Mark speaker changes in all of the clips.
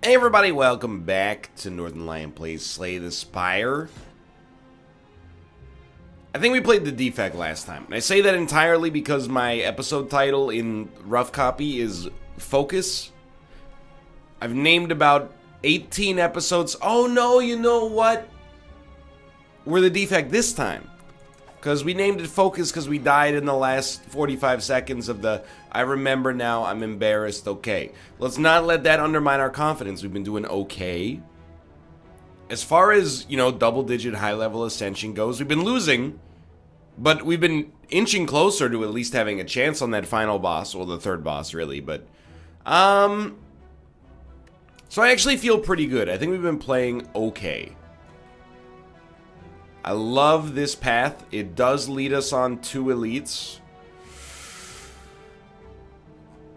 Speaker 1: Hey everybody, welcome back to Northernlion plays Slay the Spire. I think we played the defect last time. And I say that entirely because my episode title in rough copy is Focus. I've named about 18 episodes. Oh no, you know what? We're the defect this time. Because we named it Focus because we died in the last 45 seconds of the I remember now, I'm embarrassed, okay. Let's not let that undermine our confidence. We've been doing okay. As far as, double-digit high-level ascension goes, we've been losing. But we've been inching closer to at least having a chance on that final boss. Well, the third boss, really, but... So I actually feel pretty good. I think we've been playing okay. I love this path. It does lead us on 2 elites.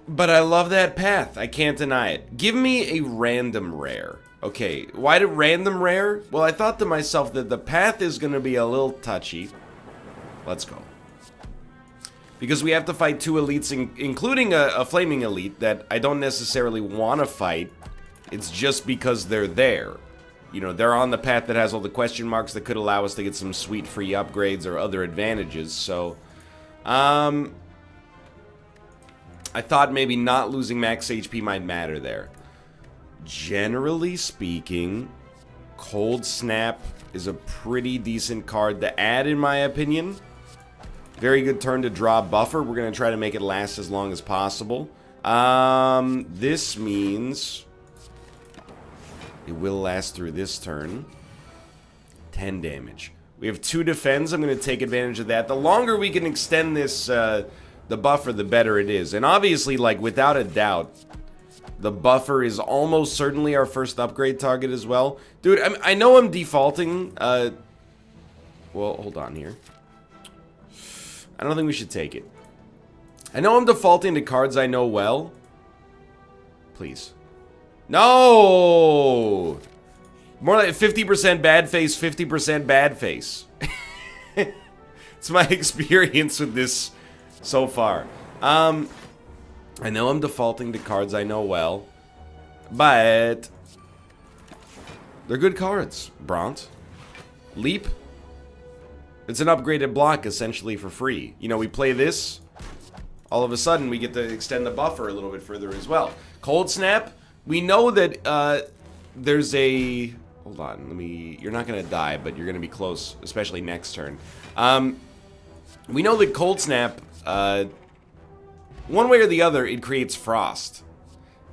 Speaker 1: But I love that path. I can't deny it. Give me a random rare. Okay, why did random rare? Well, I thought to myself that the path is going to be a little touchy. Let's go. Because we have to fight 2 elites, including a flaming elite that I don't necessarily want to fight. It's just because they're there. They're on the path that has all the question marks that could allow us to get some sweet free upgrades or other advantages. So, I thought maybe not losing max HP might matter there. Generally speaking, Cold Snap is a pretty decent card to add, in my opinion. Very good turn to draw buffer. We're going to try to make it last as long as possible. This means... it will last through this turn. 10 damage. We have 2 defends. I'm going to take advantage of that. The longer we can extend this, the buffer, the better it is. And obviously, without a doubt, the buffer is almost certainly our first upgrade target as well. Dude, I know I'm defaulting. Well, hold on here. I don't think we should take it. I know I'm defaulting to cards I know well. Please. No! More like 50% bad face, 50% bad face. It's my experience with this so far. I know I'm defaulting to cards I know well, but they're good cards. Bront. Leap. It's an upgraded block, essentially, for free. We play this, all of a sudden we get to extend the buffer a little bit further as well. Cold Snap. We know that there's a... hold on, you're not going to die, but you're going to be close, especially next turn. We know that Cold Snap, one way or the other, it creates Frost.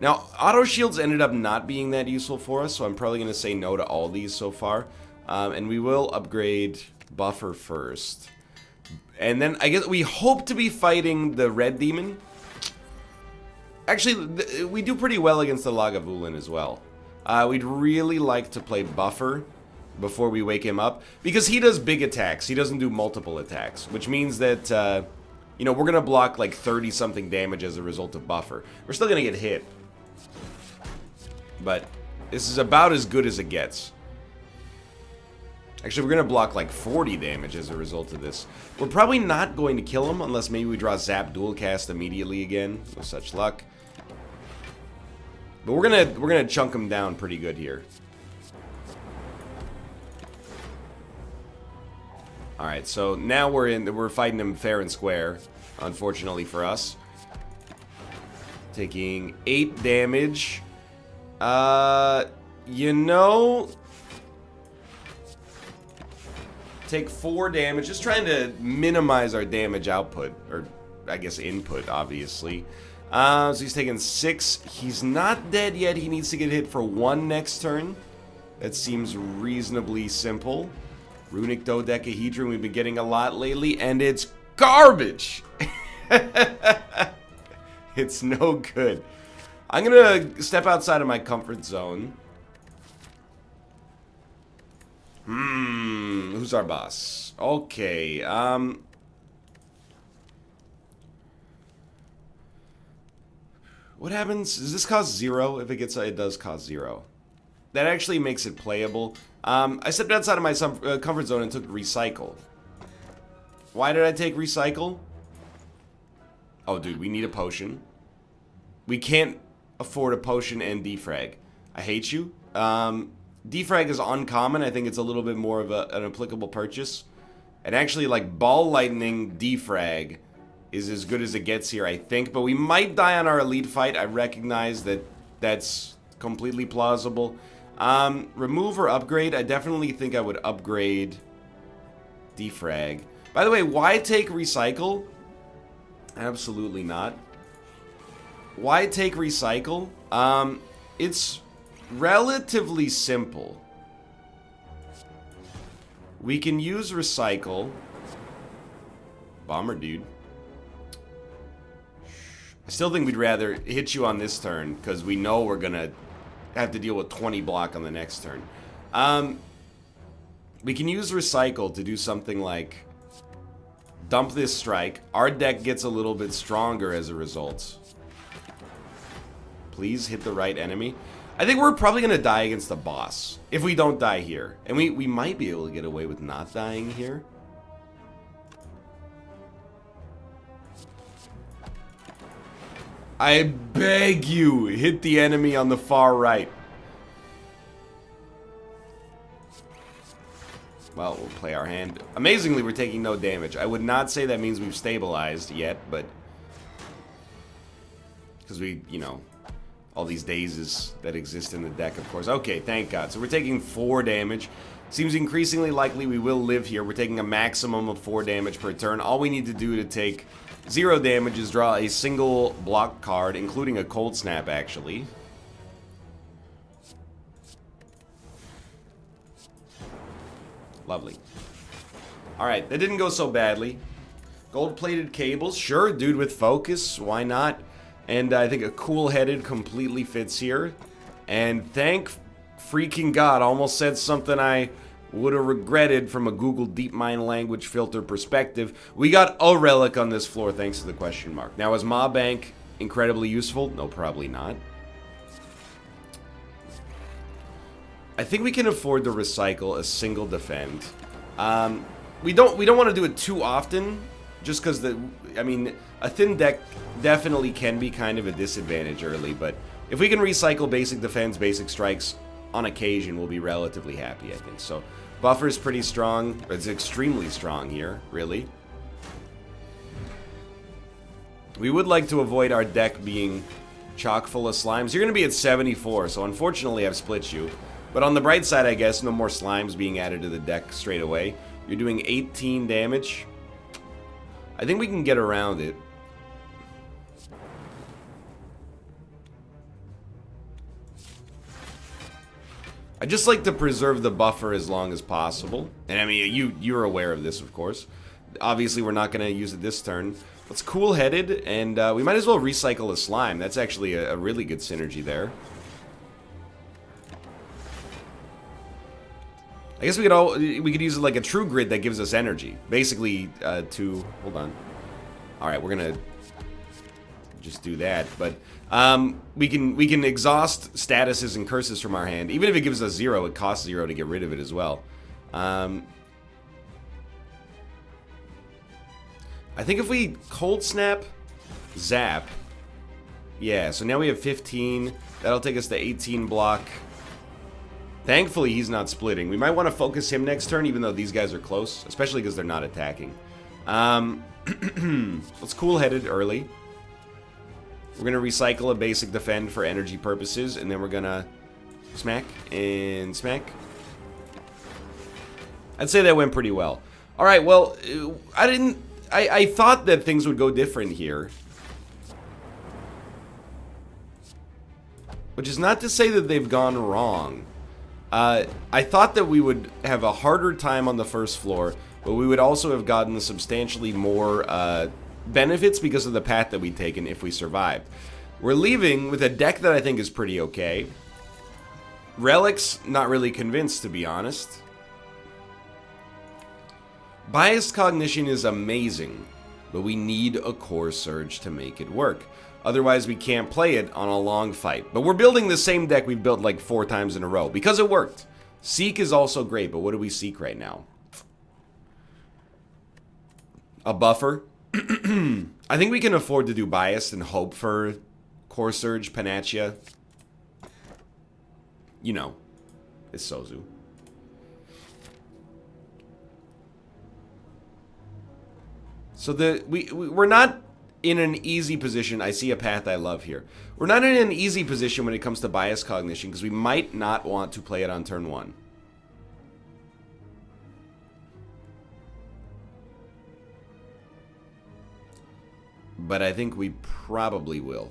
Speaker 1: Now, Auto Shields ended up not being that useful for us, so I'm probably going to say no to all these so far. And we will upgrade Buffer first. And then, I guess, we hope to be fighting the Red Demon. Actually, we do pretty well against the Lagavulin as well. We'd really like to play Buffer before we wake him up, because he does big attacks. He doesn't do multiple attacks, which means that, we're going to block like 30-something damage as a result of Buffer. We're still going to get hit. But this is about as good as it gets. Actually, we're going to block like 40 damage as a result of this. We're probably not going to kill him unless maybe we draw Zap Dual Cast immediately again. With such luck. But we're gonna chunk him down pretty good here. All right, so now we're fighting him fair and square, unfortunately for us. Taking 8 damage. Take 4 damage. Just trying to minimize our damage output, or I guess input, obviously. So he's taking 6. He's not dead yet. He needs to get hit for 1 next turn. That seems reasonably simple. Runic Dodecahedron, we've been getting a lot lately, and it's garbage! It's no good. I'm gonna step outside of my comfort zone. Who's our boss? Okay, what happens? Does this cost 0? If it gets, it does cost 0. That actually makes it playable. I stepped outside of my comfort zone and took Recycle. Why did I take Recycle? Oh, dude, we need a potion. We can't afford a potion and defrag. I hate you. Defrag is uncommon. I think it's a little bit more of an applicable purchase. And actually, like, Ball Lightning Defrag is as good as it gets here, I think. But we might die on our elite fight. I recognize that that's completely plausible. Remove or upgrade? I definitely think I would upgrade Defrag. By the way, why take Recycle? Absolutely not. Why take Recycle? It's relatively simple. We can use Recycle. Bomber, dude. I still think we'd rather hit you on this turn, because we know we're gonna have to deal with 20 block on the next turn. We can use Recycle to do something like dump this strike. Our deck gets a little bit stronger as a result. Please hit the right enemy. I think we're probably going to die against the boss if we don't die here. And we might be able to get away with not dying here. I beg you, hit the enemy on the far right. Well, we'll play our hand. Amazingly, we're taking no damage. I would not say that means we've stabilized yet, but... because we, you know, all these dazes that exist in the deck, of course. Okay, thank God. So we're taking 4 damage. Seems increasingly likely we will live here. We're taking a maximum of 4 damage per turn. All we need to do to take 0 damage is draw a single block card, including a Cold Snap, actually. Lovely. Alright, that didn't go so badly. Gold-plated cables. Sure, dude with focus. Why not? And I think a cool-headed completely fits here. And thank freaking God, I almost said something I would have regretted from a Google DeepMind language filter perspective. We got a relic on this floor thanks to the question mark. Now, is Ma Bank incredibly useful? No, probably not. I think we can afford to recycle a single defend. We don't want to do it too often, just because I mean, a thin deck definitely can be kind of a disadvantage early, but if we can recycle basic defense, basic strikes on occasion, we'll be relatively happy, I think. So, buffer is pretty strong. It's extremely strong here, really. We would like to avoid our deck being chock full of slimes. You're going to be at 74, so unfortunately I've split you. But on the bright side, I guess, no more slimes being added to the deck straight away. You're doing 18 damage. I think we can get around it. I just like to preserve the buffer as long as possible. And I mean, you're aware of this, of course. Obviously, we're not going to use it this turn. It's cool-headed, and we might as well recycle a slime. That's actually a really good synergy there. I guess we could use like a true grid that gives us energy. Basically, hold on. All right, we're gonna just do that. But we can exhaust statuses and curses from our hand. Even if it gives us 0, it costs 0 to get rid of it as well. I think if we cold snap, zap. Yeah. So now we have 15. That'll take us to 18 block. Thankfully, he's not splitting. We might want to focus him next turn, even though these guys are close, especially because they're not attacking. Let's cool-headed early. We're going to recycle a basic defend for energy purposes, and then we're going to smack and smack. I'd say that went pretty well. All right, well, I thought that things would go different here. Which is not to say that they've gone wrong. I thought that we would have a harder time on the first floor, but we would also have gotten substantially more benefits because of the path that we'd taken if we survived. We're leaving with a deck that I think is pretty okay. Relics, not really convinced, to be honest. Biased Cognition is amazing, but we need a Core Surge to make it work. Otherwise, we can't play it on a long fight. But we're building the same deck we've built like 4 times in a row, because it worked. Seek is also great, but what do we seek right now? A buffer. I think we can afford to do Biased and hope for Core Surge, Panacea. you know, it's Sozu. So we're not in an easy position. I see a path I love here. We're not in an easy position when it comes to bias cognition because we might not want to play it on turn 1. But I think we probably will.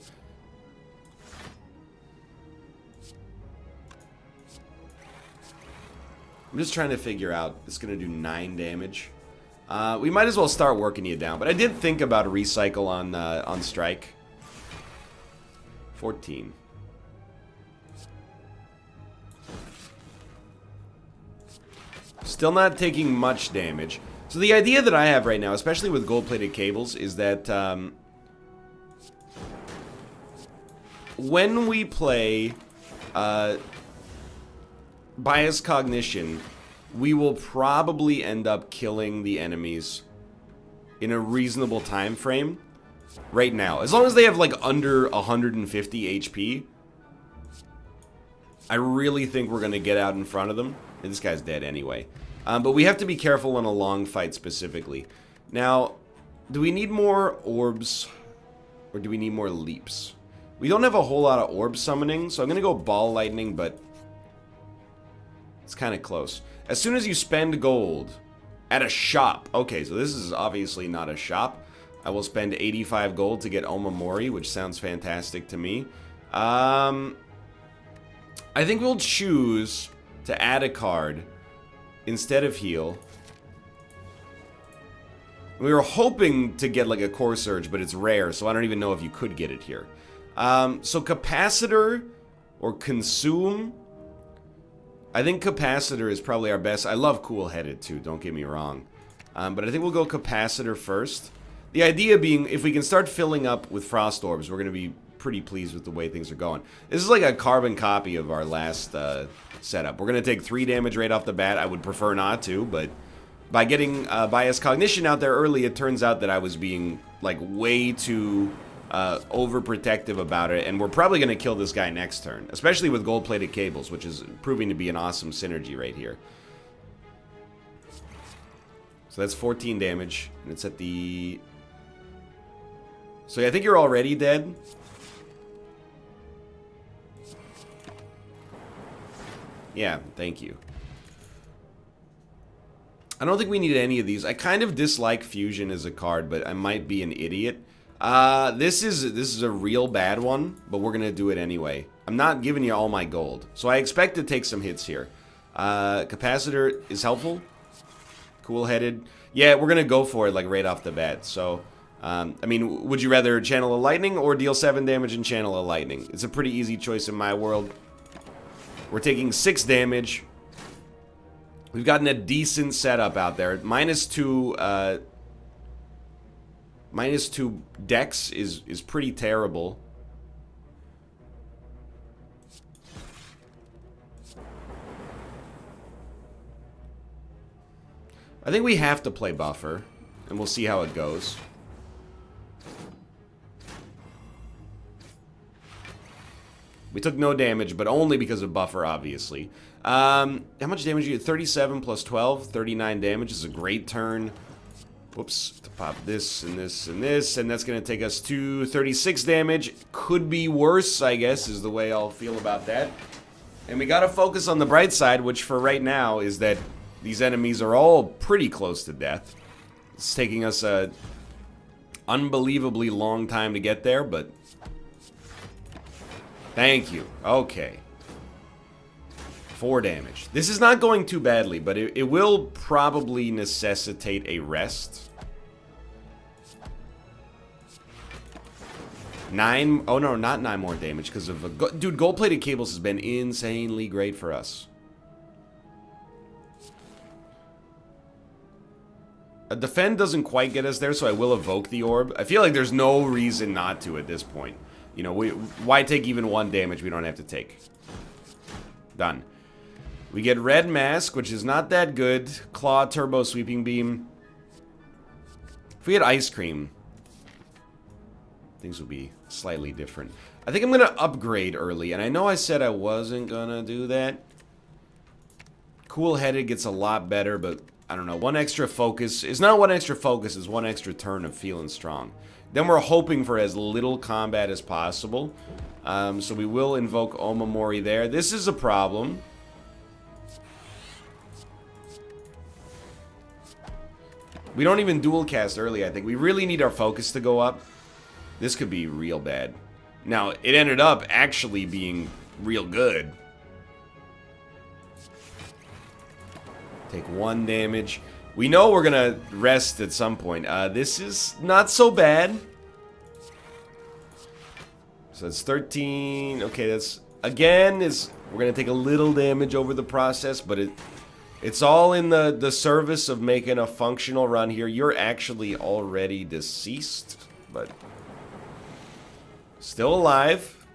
Speaker 1: I'm just trying to figure out. It's going to do 9 damage. We might as well start working you down. But I did think about a recycle on strike. 14. Still not taking much damage. So the idea that I have right now, especially with gold-plated cables, is that when we play bias cognition, we will probably end up killing the enemies in a reasonable time frame right now. As long as they have like under 150 HP, I really think we're going to get out in front of them. This guy's dead anyway. But we have to be careful in a long fight specifically. Now, do we need more orbs or do we need more leaps? We don't have a whole lot of orb summoning, so I'm going to go ball lightning, but it's kind of close. As soon as you spend gold at a shop. Okay, so this is obviously not a shop. I will spend 85 gold to get Omamori, which sounds fantastic to me. I think we'll choose to add a card instead of heal. We were hoping to get like a core surge, but it's rare, so I don't even know if you could get it here. So capacitor or consume. I think capacitor is probably our best. I love cool-headed too, don't get me wrong. But I think we'll go capacitor first. The idea being, if we can start filling up with frost orbs, we're going to be pretty pleased with the way things are going. This is like a carbon copy of our last setup. We're going to take 3 damage right off the bat. I would prefer not to, but by getting bias cognition out there early, it turns out that I was being like way too overprotective about it, and we're probably going to kill this guy next turn, especially with gold-plated cables, which is proving to be an awesome synergy right here. So that's 14 damage, and it's at the... So yeah, I think you're already dead. Yeah, thank you. I don't think we need any of these. I kind of dislike Fusion as a card, but I might be an idiot. This is a real bad one, but we're gonna do it anyway. I'm not giving you all my gold, so I expect to take some hits here. Capacitor is helpful. Cool-headed. Yeah, we're gonna go for it like right off the bat. So, I mean, would you rather channel a lightning or deal 7 damage and channel a lightning? It's a pretty easy choice in my world. We're taking 6 damage. We've gotten a decent setup out there. -2, -2 dex is pretty terrible. I think we have to play buffer, and we'll see how it goes. We took no damage, but only because of buffer, obviously. How much damage you get? 37 plus 12, 39 damage is a great turn. Whoops, to pop this and this and this, and that's going to take us to 36 damage. Could be worse, I guess, is the way I'll feel about that. And we got to focus on the bright side, which for right now is that these enemies are all pretty close to death. It's taking us a unbelievably long time to get there, but... Thank you. Okay. 4 damage. This is not going too badly, but it will probably necessitate a rest. 9... Oh, no, not 9 more damage because of... Dude, gold-plated cables has been insanely great for us. A defend doesn't quite get us there, so I will evoke the orb. I feel like there's no reason not to at this point. You know, why take even 1 damage we don't have to take? Done. We get Red Mask, which is not that good. Claw, Turbo, Sweeping Beam. If we had Ice Cream, things would be slightly different. I think I'm going to upgrade early, and I know I said I wasn't going to do that. Cool-headed gets a lot better, but I don't know. One extra focus. It's not one extra focus, it's one extra turn of feeling strong. Then we're hoping for as little combat as possible. So we will invoke Omamori there. This is a problem. We don't even dual cast early, I think. We really need our focus to go up. This could be real bad. Now, it ended up actually being real good. Take 1 damage. We know we're gonna rest at some point. This is not so bad. So it's 13. Okay, that's again we're gonna take a little damage over the process, but it's all in the service of making a functional run here. You're actually already deceased, but still alive.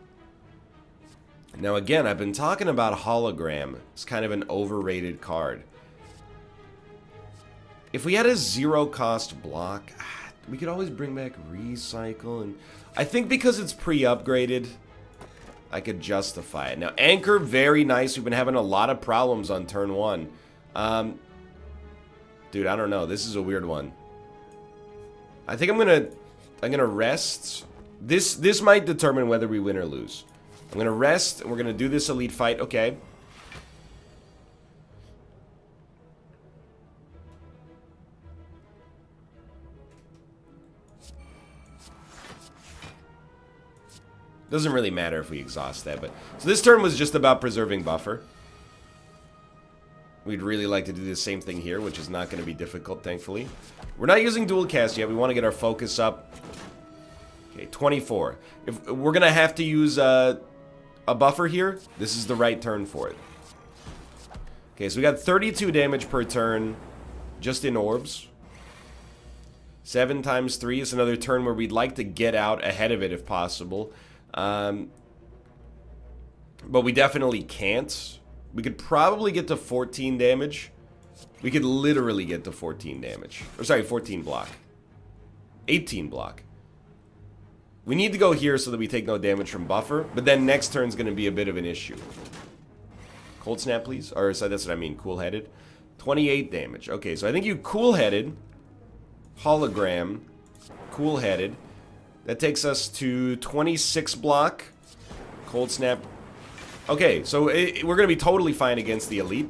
Speaker 1: Now again, I've been talking about Hologram. It's kind of an overrated card. If we had a 0-cost block, we could always bring back Recycle, and I think because it's pre-upgraded, I could justify it. Now, Anchor, very nice. We've been having a lot of problems on turn 1. Dude, I don't know. This is a weird one. I think I'm gonna rest. This might determine whether we win or lose. I'm gonna rest, and we're gonna do this elite fight. Okay. Doesn't really matter if we exhaust that, but... So this turn was just about preserving buffer. We'd really like to do the same thing here, which is not going to be difficult, thankfully. We're not using dual cast yet. We want to get our focus up. Okay, 24. If we're going to have to use a buffer here, this is the right turn for it. Okay, so we got 32 damage per turn just in orbs. 7 times 3 is another turn where we'd like to get out ahead of it if possible. But we definitely can't. We could probably get to 14 damage. We could literally get to 14 damage. Or sorry, 14 block. 18 block. We need to go here so that we take no damage from buffer. But then next turn's going to be a bit of an issue. Cold snap, please. Or so that's what I mean, cool-headed. 28 damage. Okay, so I think you cool-headed. Hologram. Cool-headed. That takes us to 26 block. Cold snap. Okay, so we're going to be totally fine against the elite.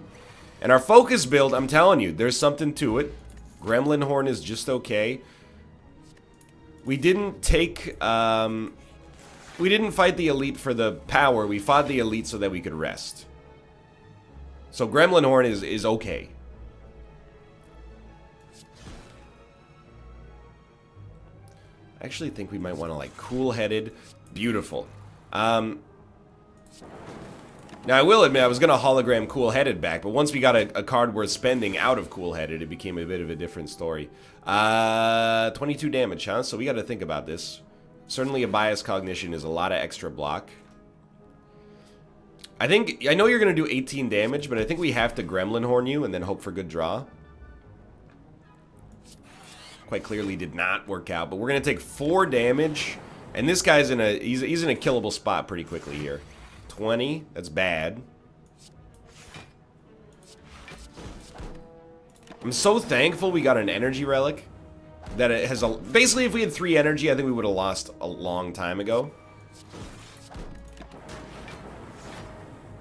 Speaker 1: And our focus build, I'm telling you, there's something to it. Gremlin Horn is just okay. We didn't take... we didn't fight the elite for the power. We fought the elite so that we could rest. So Gremlin Horn is okay. I actually think we might want to, like, cool-headed. Beautiful. Now, I will admit, I was going to hologram cool-headed back, but once we got a card worth spending out of cool-headed, it became a bit of a different story. 22 damage, huh? So we got to think about this. Certainly a bias cognition is a lot of extra block. I know you're going to do 18 damage, but I think we have to Gremlin Horn you and then hope for good draw. Quite clearly did not work out, but we're going to take 4 damage. And this guy's in a... He's in a killable spot pretty quickly here. 20. That's bad. I'm so thankful we got an energy relic. That it has a... Basically, if we had 3 energy, I think we would have lost a long time ago.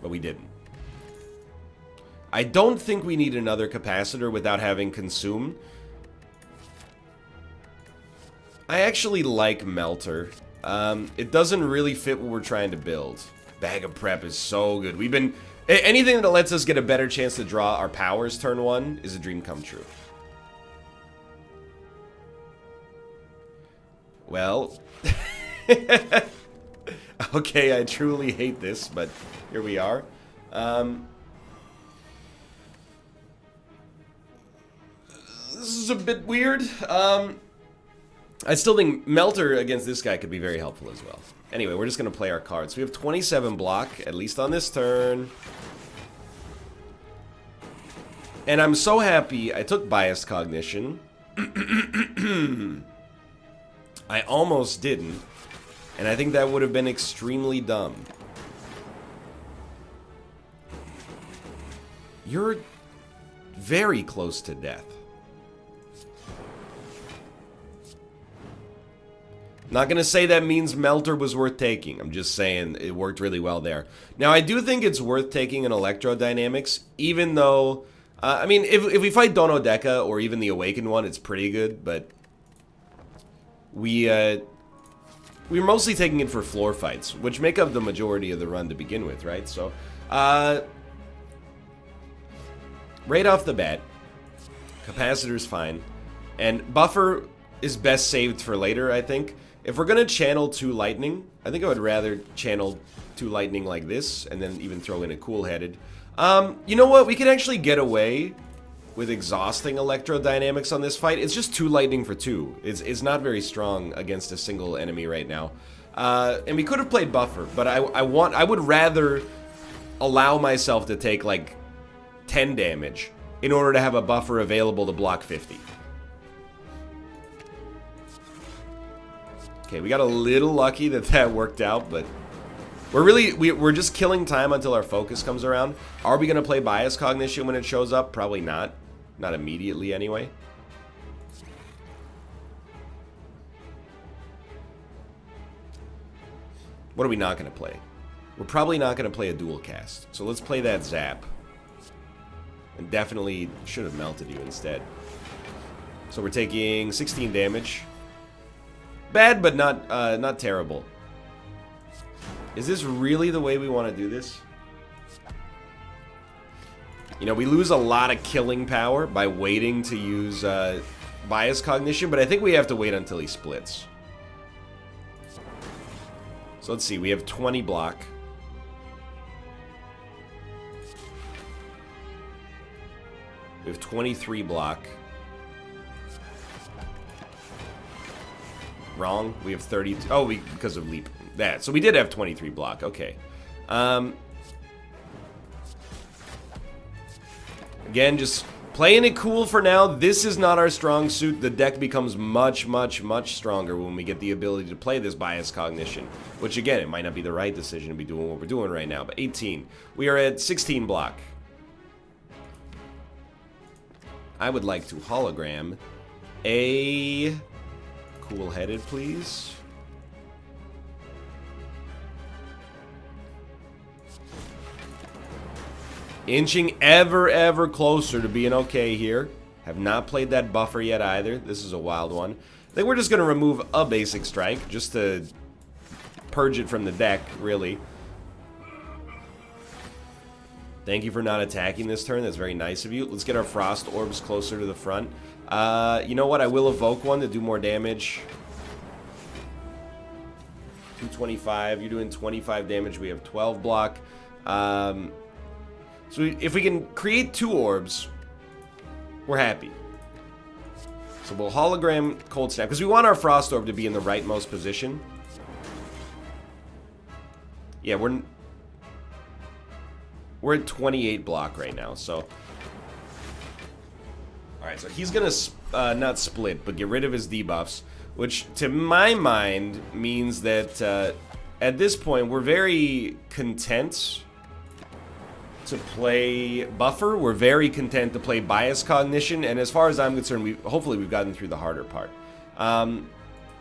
Speaker 1: But we didn't. I don't think we need another capacitor without having consume. I actually like Melter. It doesn't really fit what we're trying to build. Bag of Prep is so good. We've been... Anything that lets us get a better chance to draw our powers turn 1 is a dream come true. Well... okay, I truly hate this, but here we are. This is a bit weird. I still think Melter against this guy could be very helpful as well. Anyway, we're just going to play our cards. We have 27 block, at least on this turn. And I'm so happy I took Biased Cognition. I almost didn't. And I think that would have been extremely dumb. You're very close to death. Not going to say that means Melter was worth taking. I'm just saying it worked really well there. Now, I do think it's worth taking an Electrodynamics, even though... I mean, if we fight Dono Deca or even the Awakened one, it's pretty good, but... We're mostly taking it for floor fights, which make up the majority of the run to begin with, right? So, right off the bat, Capacitor's fine. And Buffer is best saved for later, I think. If we're going to channel 2 Lightning, I think I would rather channel 2 Lightning like this, and then even throw in a Cool-Headed. You know what? We can actually get away with exhausting Electrodynamics on this fight. It's just 2 Lightning for 2. It's not very strong against a single enemy right now. And we could have played Buffer, but I would rather allow myself to take, like, 10 damage in order to have a Buffer available to block 50. Okay, we got a little lucky that that worked out, but we're just killing time until our focus comes around. Are we going to play Bias Cognition when it shows up? Probably not. Not immediately, anyway. What are we not going to play? We're probably not going to play a dual cast. So let's play that Zap. And definitely should have melted you instead. So we're taking 16 damage. Bad, but not terrible. Is this really the way we want to do this? You know, we lose a lot of killing power by waiting to use Bias Cognition, but I think we have to wait until he splits. So let's see, we have 20 block. We have 23 block. Wrong. We have 30. Oh, because of leap. That. So we did have 23 block. Okay. Again, just playing it cool for now. This is not our strong suit. The deck becomes much, much, much stronger when we get the ability to play this Bias Cognition. Which, again, it might not be the right decision to be doing what we're doing right now. But 18. We are at 16 block. I would like to hologram a... Cool-Headed, please. Inching ever closer to being okay here. Have not played that Buffer yet either. This is a wild one. I think we're just going to remove a basic strike just to purge it from the deck, really. Thank you for not attacking this turn. That's very nice of you. Let's get our Frost Orbs closer to the front. You know what? I will evoke one to do more damage. 225. You're doing 25 damage. We have 12 block. So if we can create 2 orbs, we're happy. So we'll hologram Cold Snap, because we want our Frost Orb to be in the rightmost position. Yeah, we're at 28 block right now, so... Alright, so he's gonna not split, but get rid of his debuffs, which, to my mind, means that at this point, we're very content to play Buffer. We're very content to play Bias Cognition, and as far as I'm concerned, hopefully we've gotten through the harder part.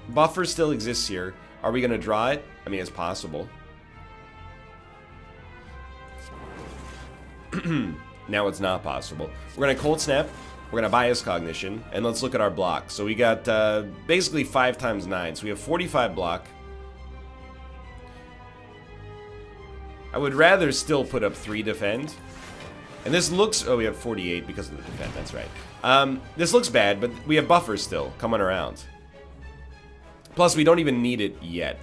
Speaker 1: Buffer still exists here. Are we gonna draw it? I mean, it's possible. Now it's not possible. We're gonna Cold Snap. We're gonna Bias Cognition, and let's look at our block. So we got basically 5 times 9, so we have 45 block. I would rather still put up 3 defend. And this looks... Oh, we have 48 because of the defend, that's right. This looks bad, but we have buffers still coming around. Plus, we don't even need it yet.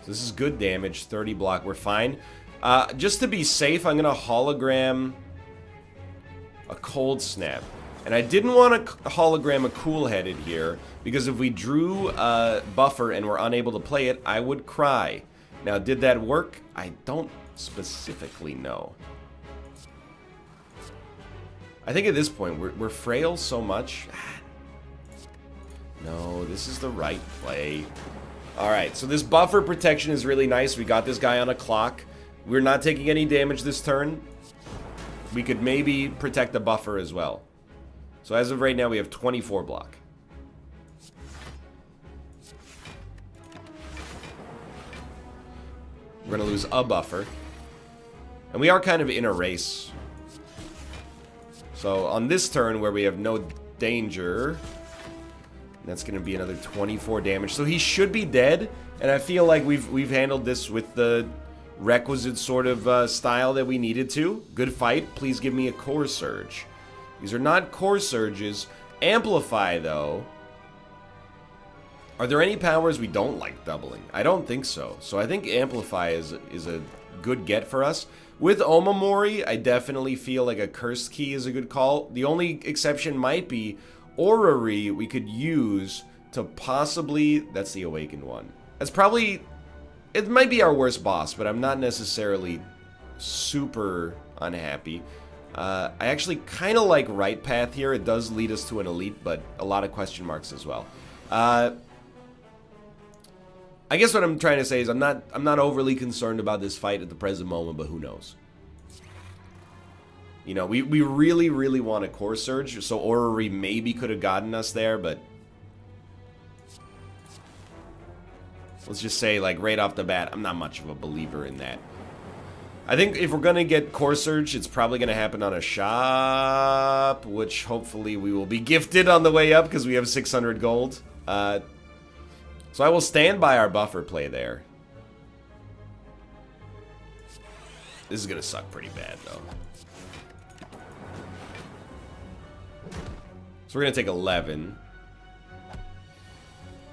Speaker 1: So this is good damage, 30 block, we're fine. Just to be safe, I'm gonna hologram a Cold Snap. And I didn't want to hologram a Cool-Headed here, because if we drew a buffer and were unable to play it, I would cry. Now, did that work? I don't specifically know. I think at this point, we're frail so much. No, this is the right play. Alright, so this buffer protection is really nice. We got this guy on a clock. We're not taking any damage this turn. We could maybe protect the buffer as well. So as of right now, we have 24 block. We're going to lose a buffer. And we are kind of in a race. So on this turn where we have no danger, that's going to be another 24 damage. So he should be dead. And I feel like we've handled this with the requisite sort of style that we needed to. Good fight. Please give me a core surge. These are not core surges. Amplify, though. Are there any powers we don't like doubling? I don't think so. So I think Amplify is a good get for us. With Omamori, I definitely feel like a Cursed Key is a good call. The only exception might be Orrery we could use to possibly... That's the Awakened one. That's probably... It might be our worst boss, but I'm not necessarily super unhappy. I actually kind of like Right Path here. It does lead us to an elite, but a lot of question marks as well. I guess what I'm trying to say is I'm not overly concerned about this fight at the present moment, but who knows? You know, we really, really want a Core Surge, so Orrery maybe could have gotten us there, but... Let's just say, like, right off the bat, I'm not much of a believer in that. I think if we're going to get Core Surge, it's probably going to happen on a shop, which hopefully we will be gifted on the way up because we have 600 gold. So I will stand by our buffer play there. This is going to suck pretty bad, though. So we're going to take 11.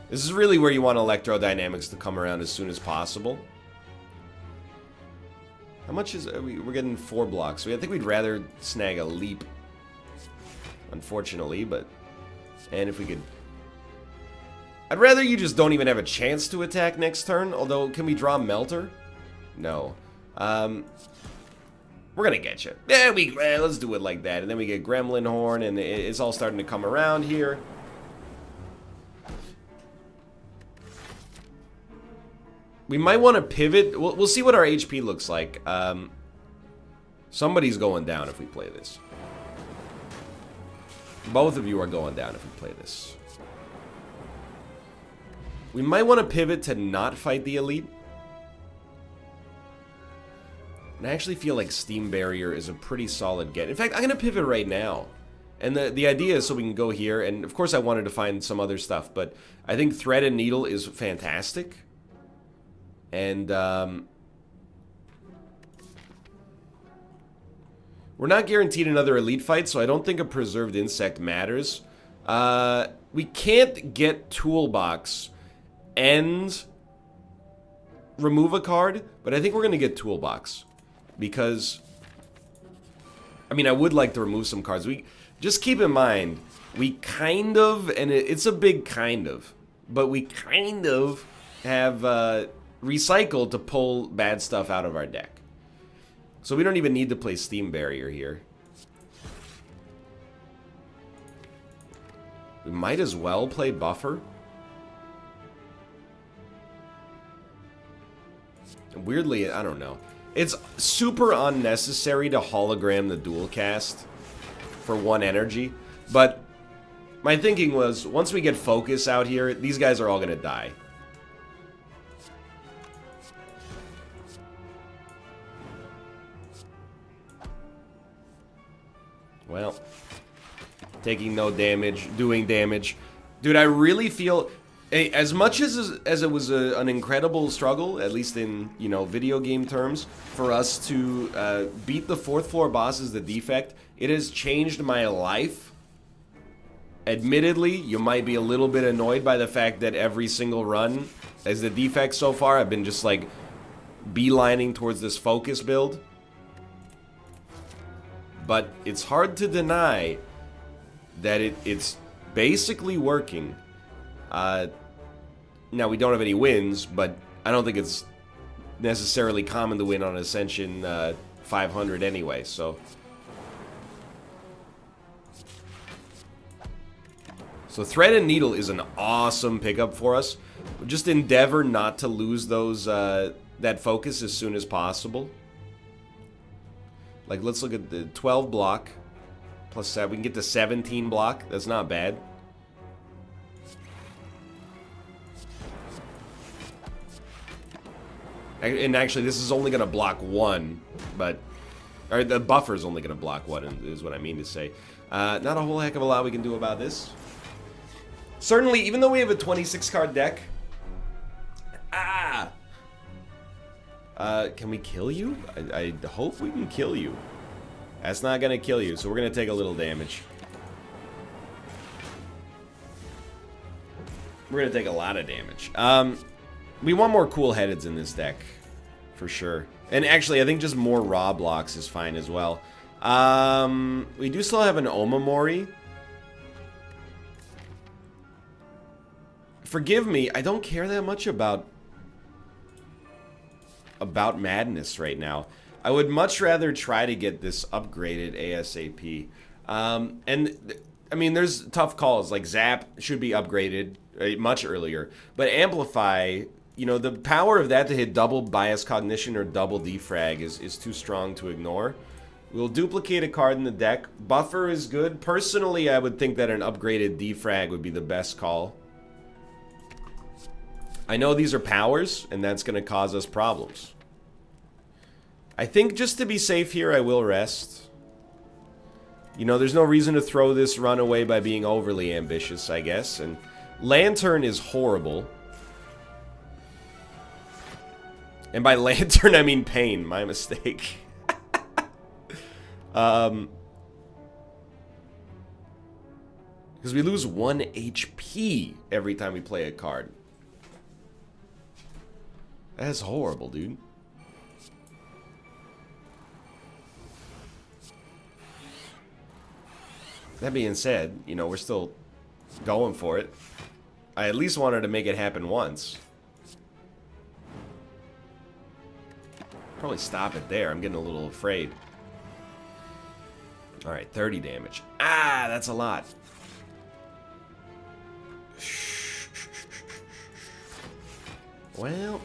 Speaker 1: This is really where you want electrodynamics to come around as soon as possible. How much is... We're getting 4 blocks. I think we'd rather snag a leap. Unfortunately, but... And if we could... I'd rather you just don't even have a chance to attack next turn. Although, can we draw Melter? No. We're gonna get you. Yeah, let's do it like that. And then we get Gremlin Horn, and it's all starting to come around here. We might want to pivot. We'll see what our HP looks like. Somebody's going down if we play this. Both of you are going down if we play this. We might want to pivot to not fight the elite. And I actually feel like Steam Barrier is a pretty solid get. In fact, I'm going to pivot right now. And the idea is so we can go here. And of course I wanted to find some other stuff. But I think Thread and Needle is fantastic. And we're not guaranteed another elite fight, so I don't think a Preserved Insect matters. We can't get Toolbox and remove a card, but I think we're going to get Toolbox. Because, I mean, I would like to remove some cards. Just keep in mind, we kind of, and it's a big kind of, but we kind of have... recycled to pull bad stuff out of our deck. So we don't even need to play Steam Barrier here. We might as well play Buffer. Weirdly, I don't know. It's super unnecessary to hologram the dual cast for 1 energy. But my thinking was, once we get Focus out here, these guys are all going to die. Well, taking no damage, doing damage. Dude, I really feel... As much as it was an incredible struggle, at least in, you know, video game terms, for us to beat the 4th floor boss as the defect, it has changed my life. Admittedly, you might be a little bit annoyed by the fact that every single run as the defect so far, I've been just, like, beelining towards this focus build. But it's hard to deny that it's basically working. Now, we don't have any wins, but I don't think it's necessarily common to win on Ascension 500 anyway, so... So Thread and Needle is an awesome pickup for us. Just endeavor not to lose those that focus as soon as possible. Like, let's look at the 12 block plus 7. We can get to 17 block. That's not bad. And actually, this is only going to block 1, but... Or the buffer is only going to block 1, is what I mean to say. Not a whole heck of a lot we can do about this. Certainly, even though we have a 26-card deck... can we kill you? I hope we can kill you. That's not going to kill you, so we're going to take a little damage. We're going to take a lot of damage. We want more cool-headeds in this deck, for sure. And actually, I think just more raw blocks is fine as well. We do still have an Omamori. Forgive me, I don't care that much about Madness right now. I would much rather try to get this upgraded ASAP. And, I mean, there's tough calls. Like, Zap should be upgraded much earlier. But Amplify, you know, the power of that to hit double Bias Cognition or double Defrag is too strong to ignore. We'll duplicate a card in the deck. Buffer is good. Personally, I would think that an upgraded Defrag would be the best call. I know these are powers, and that's going to cause us problems. I think just to be safe here, I will rest. You know, there's no reason to throw this run away by being overly ambitious, I guess. And Lantern is horrible. And by Lantern, I mean Pain. My mistake. Because we lose 1 HP every time we play a card. That's horrible, dude. That being said, you know, we're still going for it. I at least wanted to make it happen once. Probably stop it there. I'm getting a little afraid. Alright, 30 damage. Ah, that's a lot. Well,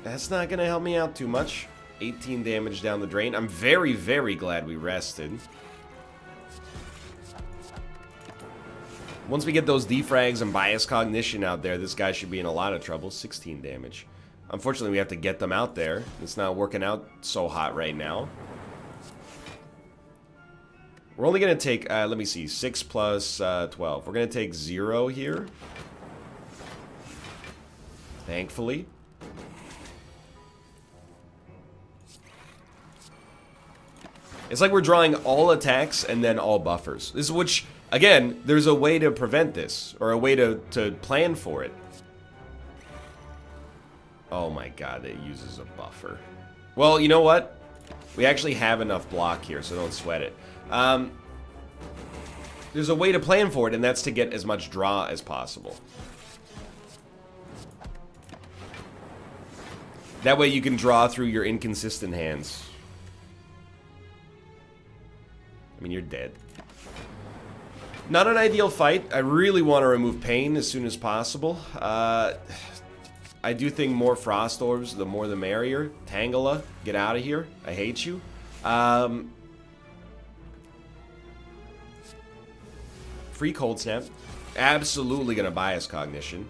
Speaker 1: that's not going to help me out too much. 18 damage down the drain. I'm very, very glad we rested. Once we get those defrags and bias cognition out there, this guy should be in a lot of trouble. 16 damage. Unfortunately, we have to get them out there. It's not working out so hot right now. We're only going to take, let me see, 6 plus 12. We're going to take 0 here. Thankfully. It's like we're drawing all attacks and then all buffers. This is which, again, there's a way to prevent this, or a way to plan for it. Oh my god, it uses a buffer. Well, you know what? We actually have enough block here, so don't sweat it. There's a way to plan for it, and that's to get as much draw as possible. That way you can draw through your inconsistent hands. I mean, you're dead. Not an ideal fight. I really want to remove Pain as soon as possible. I do think more Frost Orbs, the more the merrier. Tangela, get out of here. I hate you. Free Cold Snap. Absolutely going to bias Cognition.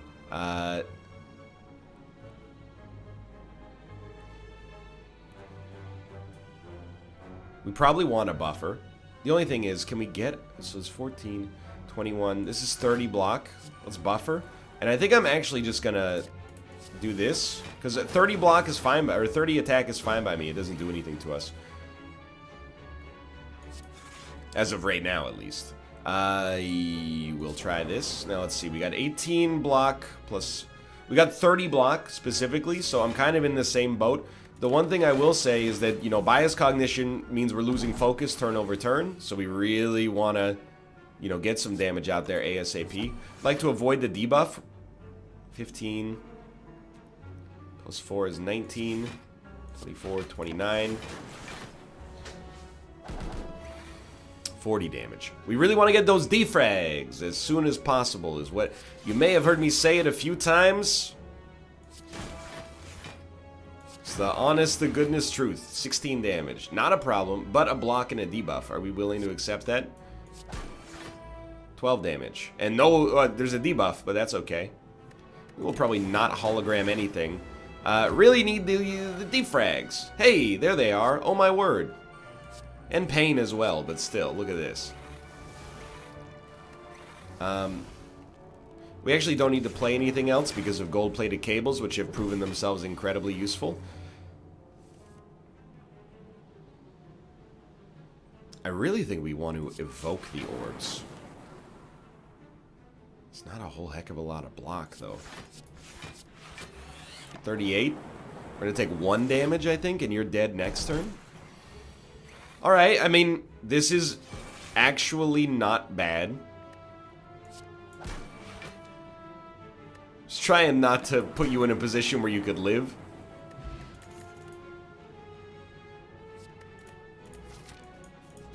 Speaker 1: We probably want a buffer. The only thing is, can we get... So it's 14, 21. This is 30 block. Let's buffer. And I think I'm actually just going to do this. Because 30 block is fine, by, or 30 attack is fine by me. It doesn't do anything to us. As of right now, at least. We'll try this. Now, let's see. We got 18 block plus... We got 30 block, specifically. So I'm kind of in the same boat. The one thing I will say is that, you know, bias cognition means we're losing focus turn over turn. So we really want to, you know, get some damage out there ASAP. I'd like to avoid the debuff. 15 plus 4 is 19. 24, 29. 40 damage. We really want to get those defrags as soon as possible is what you may have heard me say it a few times. It's the honest to goodness truth. 16 damage. Not a problem, but a block and a debuff. Are we willing to accept that? 12 damage. And no, there's a debuff, but that's okay. We'll probably not hologram anything. Really need the defrags. Hey, there they are. Oh my word. And pain as well, but still, look at this. We actually don't need to play anything else because of gold-plated cables, which have proven themselves incredibly useful. I really think we want to evoke the orbs. It's not a whole heck of a lot of block, though. 38? We're gonna take 1 damage, I think, and you're dead next turn? Alright, I mean, this is actually not bad. Just trying not to put you in a position where you could live.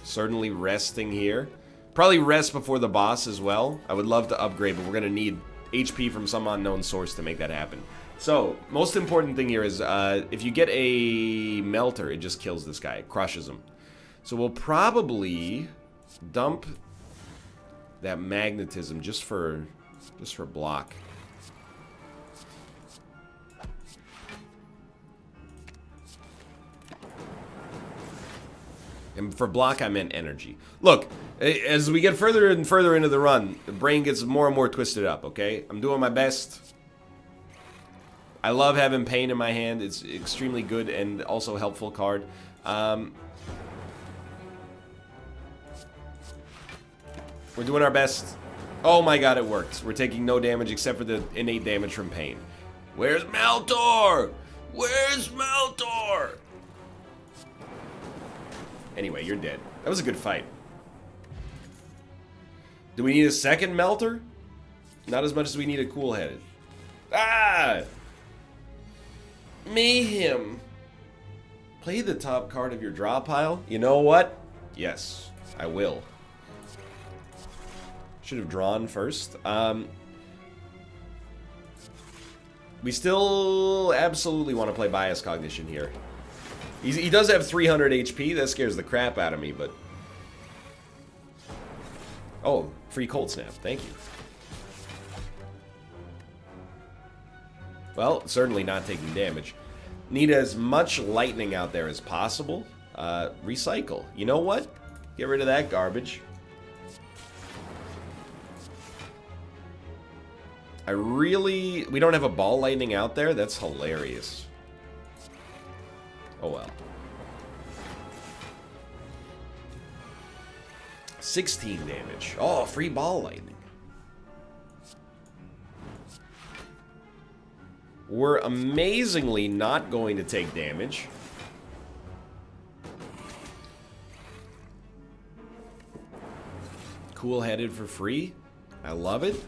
Speaker 1: Certainly resting here. Probably rest before the boss as well. I would love to upgrade, but we're gonna need HP from some unknown source to make that happen. So, most important thing here is, if you get a melter, it just kills this guy. It crushes him. So we'll probably dump that magnetism just for block. And for block, I meant energy. Look, as we get further and further into the run, the brain gets more and more twisted up, okay? I'm doing my best. I love having pain in my hand. It's extremely good and also helpful card. We're doing our best. Oh my god, it worked. We're taking no damage except for the innate damage from pain. Where's Meltor? Where's Meltor? Anyway, you're dead. That was a good fight. Do we need a second Melter? Not as much as we need a cool-headed. Ah! Mayhem. Play the top card of your draw pile. You know what? Yes, I will. Should have drawn first. We still absolutely want to play Bias Cognition here. He does have 300 HP. That scares the crap out of me, but... Oh, free Cold Snap. Thank you. Well, certainly not taking damage. Need as much lightning out there as possible. Recycle. You know what? Get rid of that garbage. We don't have a ball lightning out there? That's hilarious. Oh well. 16 damage. Oh, free ball lightning. We're amazingly not going to take damage. Cool-headed for free. I love it.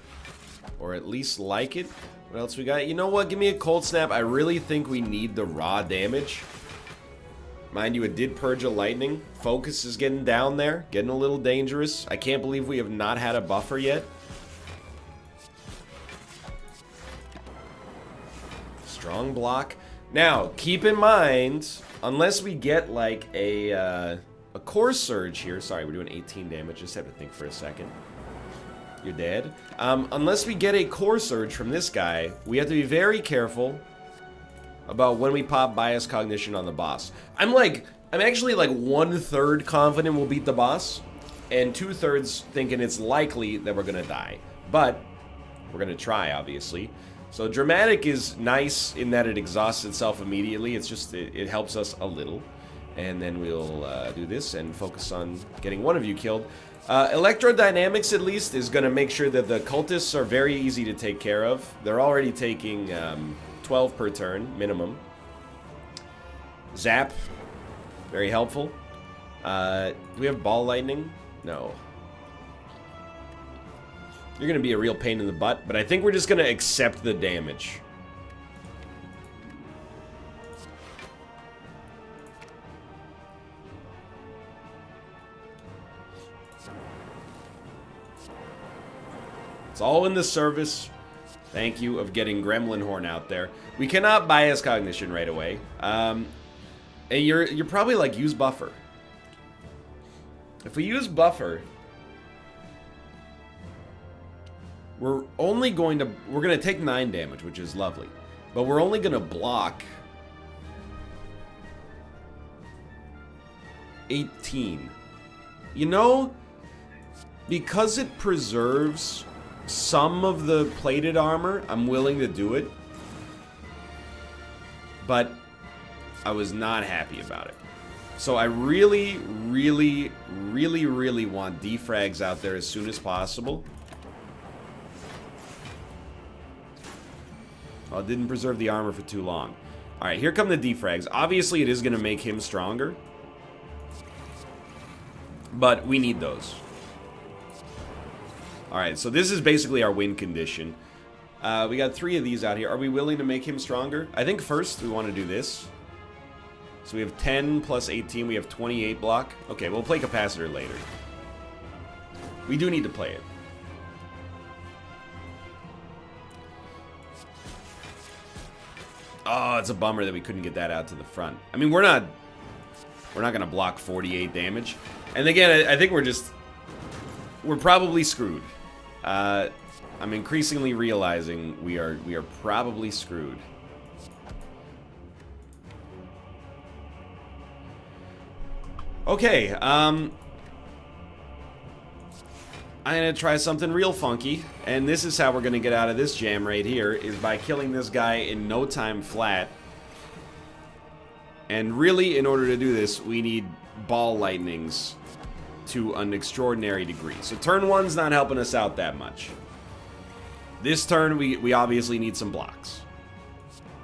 Speaker 1: Or at least like it. What else we got? You know what? Give me a Cold Snap. I really think we need the raw damage. Mind you, it did purge a lightning. Focus is getting down there. Getting a little dangerous. I can't believe we have not had a buffer yet. Strong block. Now, keep in mind, unless we get like a core surge here. Sorry, we're doing 18 damage. Just have to think for a second. You're dead. Unless we get a core surge from this guy, we have to be very careful about when we pop Bias Cognition on the boss. I'm actually like 1/3 confident we'll beat the boss, and 2/3 thinking it's likely that we're gonna die. But we're gonna try, obviously. So dramatic is nice in that it exhausts itself immediately. It's just it helps us a little, and then we'll do this and focus on getting one of you killed. Electrodynamics, at least, is going to make sure that the cultists are very easy to take care of. They're already taking 12 per turn, minimum. Zap, very helpful. Do we have ball lightning? No. You're going to be a real pain in the butt, but I think we're just going to accept the damage. It's all in the service, thank you, of getting Gremlin Horn out there. We cannot bias cognition right away. And you're probably like, use buffer. If we use buffer, we're gonna take 9 damage, which is lovely. But we're only gonna block 18. You know, because it preserves some of the plated armor, I'm willing to do it. But I was not happy about it. So I really, really, really, really want defrags out there as soon as possible. Oh, it didn't preserve the armor for too long. Alright, here come the defrags. Obviously, it is going to make him stronger. But we need those. Alright, so this is basically our win condition. We got 3 of these out here. Are we willing to make him stronger? I think first we want to do this. So we have 10 plus 18. We have 28 block. Okay, we'll play Capacitor later. We do need to play it. Oh, it's a bummer that we couldn't get that out to the front. I mean, we're not going to block 48 damage. And again, I think we're probably screwed. I'm increasingly realizing we are probably screwed. Okay, I'm gonna try something real funky, and this is how we're gonna get out of this jam right here, is by killing this guy in no time flat. And really, in order to do this, we need ball lightnings to an extraordinary degree. So turn 1's not helping us out that much. This turn, we obviously need some blocks.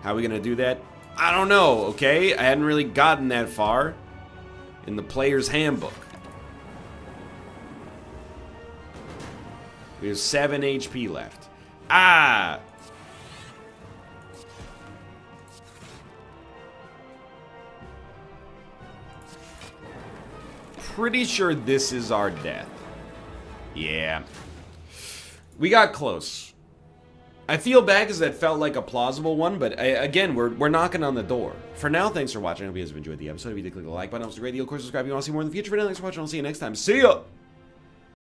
Speaker 1: How are we gonna do that? I don't know, okay? I hadn't really gotten that far in the player's handbook. We have 7 HP left. Ah! Pretty sure this is our death. Yeah. We got close. I feel bad because that felt like a plausible one, but again, we're knocking on the door. For now, thanks for watching. I hope you guys have enjoyed the episode. If you did, click the like button. It was a great deal. Of course, subscribe if you want to see more in the future. For now, thanks for watching. I'll see you next time. See ya!